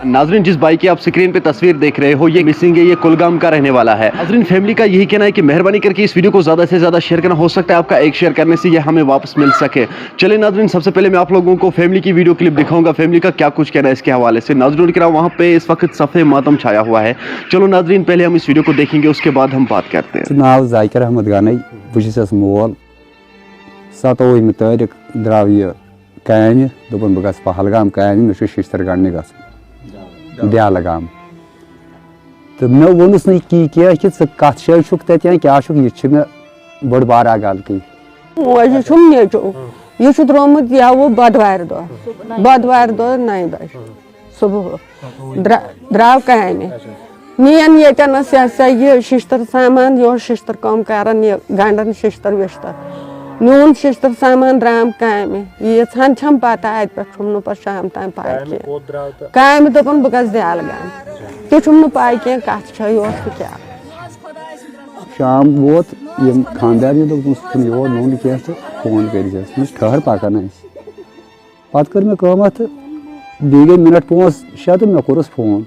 नाजरीन, जिस भाई की आप स्क्रीन पे तस्वीर देख रहे हो ये मिसिंग है, ये कुलगाम का रहने वाला है। नाजरीन, फैमिली का यही कहना है कि मेहरबानी करके इस वीडियो को ज्यादा से ज्यादा शेयर करना, हो सकता है आपका एक शेयर करने से ये हमें वापस मिल सके। चलिए नाजरीन, सबसे पहले मैं आप लोगों को फैमिली की वीडियो क्लिप दिखाऊंगा, फैमिली का क्या कुछ कहना है इसके हवाले से। नाजरीन कराम, वहाँ पे इस वक्त सफ़े मातम छाया हुआ है। चलो नाजरीन, पहले हम इस वीडियो को देखेंगे, उसके बाद हम बात करते हैं। नाव ज़ाकिर अहमद गानी, बहुत मोल 27 तारीख द्राव यह कामि, दोपन बह गस पहलगाम कामि, मे शिश्तर गढ़ने गसन ब्यालगाम। तो मे वोनुस न कि कत जाए तत क्या यह बड़ बार गलती यह त्रोमुत यह बदवार दह 9 बजे सुबह द्राव कामि नीन येटनस यह शिश्तर सामान यह शिश्तर कम करान यह गंडन शिश्तर विश्तर न्यून शिश्तर सामान द्राम कामि यीन छम पता अत पे पे शाम तान पाई कह कामि दोपन बह गस दयालगाम तुम पाई कह कत क्या शाम वोत खानदार यो नोन कह फोन कर ठहर पकान पे कर मे अत बी गई मिनट 5-6 तो मे कोरस फोन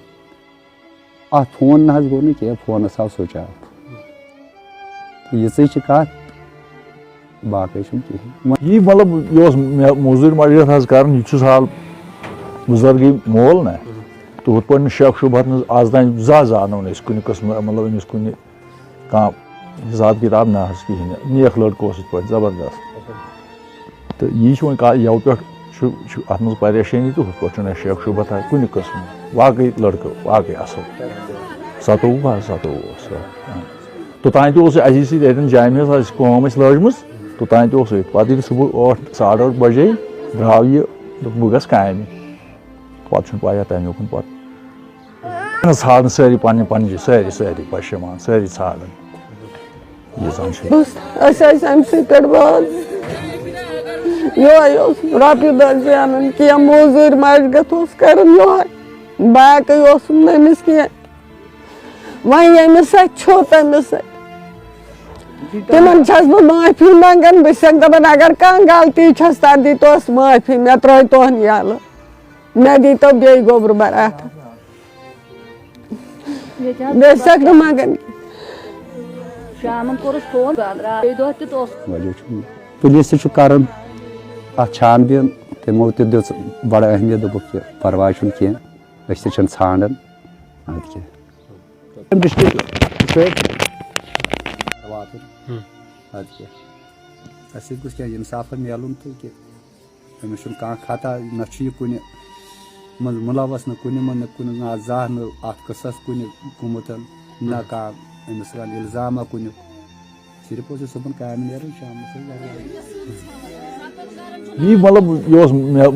अत फोन ना गो कह फोन आव स्विच ऑफ ये कत बाकी यह मतलब यह मजूर मजरत कर हाल गुजर गई मोल ना तो हथ पे शक शुबहत आज तान जानो कुन कस्म मतलब अमिस कुन कह हिसाब किताब ना कहें नेक लड़क पे जबरदस्त तो यह यव पे अत मज परेशानी तो हथ पे शक शुबहत कुन कस्म वाकई लड़क वाकई असल 27 तोतान असी सतन जामे कम लजम तोतान पे सुबह 8-8:30 बजे द्राव यह बह गस कामि पे पाया तमें पे ान सारी पी सारी पशमान सारी ान रोपये 10 जान कह मजूर मशगत कर बाकी नमिस कह वह यमिस तमिस तिमन बह माफी मंगन बह दपान अगर कह गलती तथ दीतोस माफी मे त्रो तहन यल मे दीतो बे गोबर बरात बे मंगन पुलिस कर छानबीन तमो दिस बड़ अहमियत दोपक परवाह कह ान क्या इंसाफ मिलून तो कि अमिस कह खता ना कुन मुलवस न कुन जा कस कुन गुमुत ना कह अमिस इल्जाम कुन सिर्फ सुबह काम शाम यह मतलब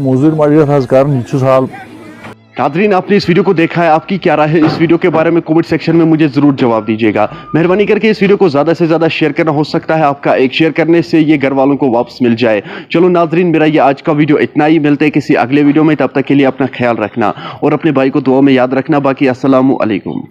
मजूर मजरत कर हाल। नाज़रीन, आपने इस वीडियो को देखा है, आपकी क्या राय है इस वीडियो के बारे में कमेंट सेक्शन में मुझे जरूर जवाब दीजिएगा। मेहरबानी करके इस वीडियो को ज्यादा से ज्यादा शेयर करना, हो सकता है आपका एक शेयर करने से ये घर वालों को वापस मिल जाए। चलो नाज़रीन, मेरा ये आज का वीडियो इतना ही, मिलते हैं किसी अगले वीडियो में, तब तक के लिए अपना ख्याल रखना और अपने भाई को दुआ में याद रखना। बाकी अस्सलामु अलैकुम।